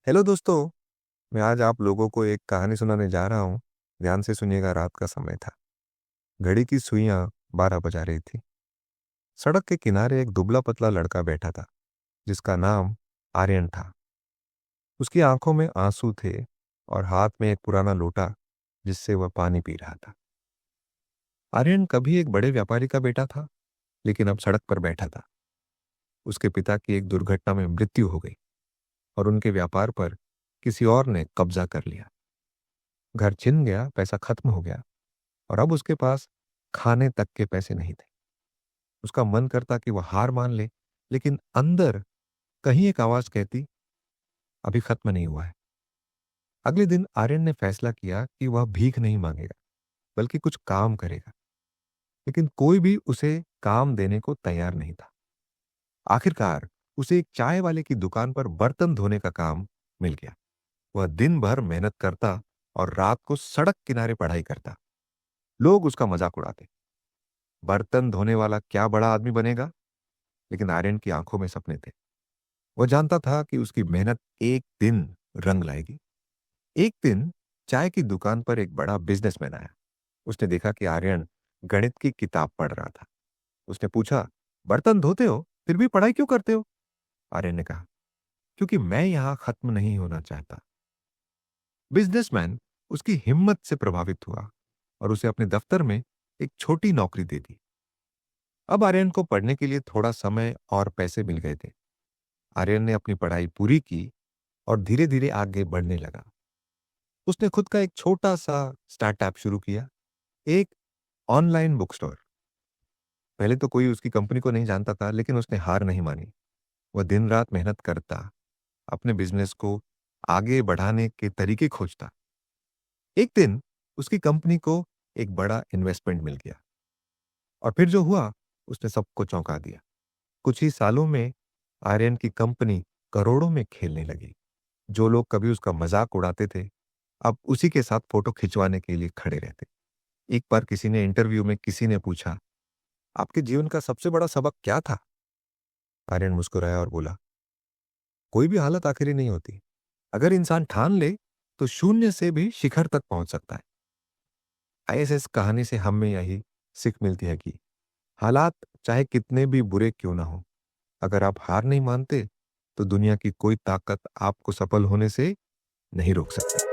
Hello दोस्तों। मैं आज आप लोगों को एक कहानी सुनाने जा रहा हूँ। ध्यान से सुनिएगा। रात का समय था। घड़ी की सुइयां 12 बजा रही थी। सड़क के किनारे एक दुबला पतला लड़का बैठा था, जिसका नाम आर्यन था। उसकी आंखों में आंसू थे और हाथ में एक पुराना लोटा, जिससे वह पानी पी रहा था। आर्यन कभी एक बड़े व्यापारी का बेटा था, लेकिन अब सड़क पर बैठा था। उसके पिता की एक दुर्घटना में मृत्यु हो गई और उनके व्यापार पर किसी और ने कब्जा कर लिया। घर छिन गया, पैसा खत्म हो गया और अब उसके पास खाने तक के पैसे नहीं थे। उसका मन करता कि वह हार मान ले, लेकिन अंदर कहीं एक आवाज कहती, अभी खत्म नहीं हुआ है। अगले दिन आर्यन ने फैसला किया कि वह भीख नहीं मांगेगा, बल्कि कुछ काम करेगा। लेकिन कोई भी उसे काम देने को तैयार नहीं था। आखिरकार उसे एक चाय वाले की दुकान पर बर्तन धोने का काम मिल गया। वह दिन भर मेहनत करता और रात को सड़क किनारे पढ़ाई करता। लोग उसका मजाक उड़ाते, बर्तन धोने वाला क्या बड़ा आदमी बनेगा। लेकिन आर्यन की आंखों में सपने थे। वह जानता था कि उसकी मेहनत एक दिन रंग लाएगी। एक दिन चाय की दुकान पर एक बड़ा बिजनेसमैन आया। उसने देखा कि आर्यन गणित की किताब पढ़ रहा था। उसने पूछा, बर्तन धोते हो फिर भी पढ़ाई क्यों करते हो? आर्यन ने कहा, क्योंकि मैं यहां खत्म नहीं होना चाहता। बिजनेसमैन उसकी हिम्मत से प्रभावित हुआ और उसे अपने दफ्तर में एक छोटी नौकरी दे दी। अब आर्यन को पढ़ने के लिए थोड़ा समय और पैसे मिल गए थे। आर्यन ने अपनी पढ़ाई पूरी की और धीरे धीरे आगे बढ़ने लगा। उसने खुद का एक छोटा सा स्टार्टअप शुरू किया, एक ऑनलाइन बुक स्टोर। पहले तो कोई उसकी कंपनी को नहीं जानता था, लेकिन उसने हार नहीं मानी। वह दिन रात मेहनत करता, अपने बिजनेस को आगे बढ़ाने के तरीके खोजता। एक दिन उसकी कंपनी को एक बड़ा इन्वेस्टमेंट मिल गया और फिर जो हुआ, उसने सबको चौंका दिया। कुछ ही सालों में आर्यन की कंपनी करोड़ों में खेलने लगी। जो लोग कभी उसका मजाक उड़ाते थे, अब उसी के साथ फोटो खिंचवाने के लिए खड़े रहते। एक बार किसी ने इंटरव्यू में किसी ने पूछा, आपके जीवन का सबसे बड़ा सबक क्या था? आर्यन मुस्कुराया और बोला, कोई भी हालत आखिरी नहीं होती। अगर इंसान ठान ले तो शून्य से भी शिखर तक पहुंच सकता है। आईएसएस कहानी से हमें यही सीख मिलती है कि हालात चाहे कितने भी बुरे क्यों ना हो, अगर आप हार नहीं मानते तो दुनिया की कोई ताकत आपको सफल होने से नहीं रोक सकती।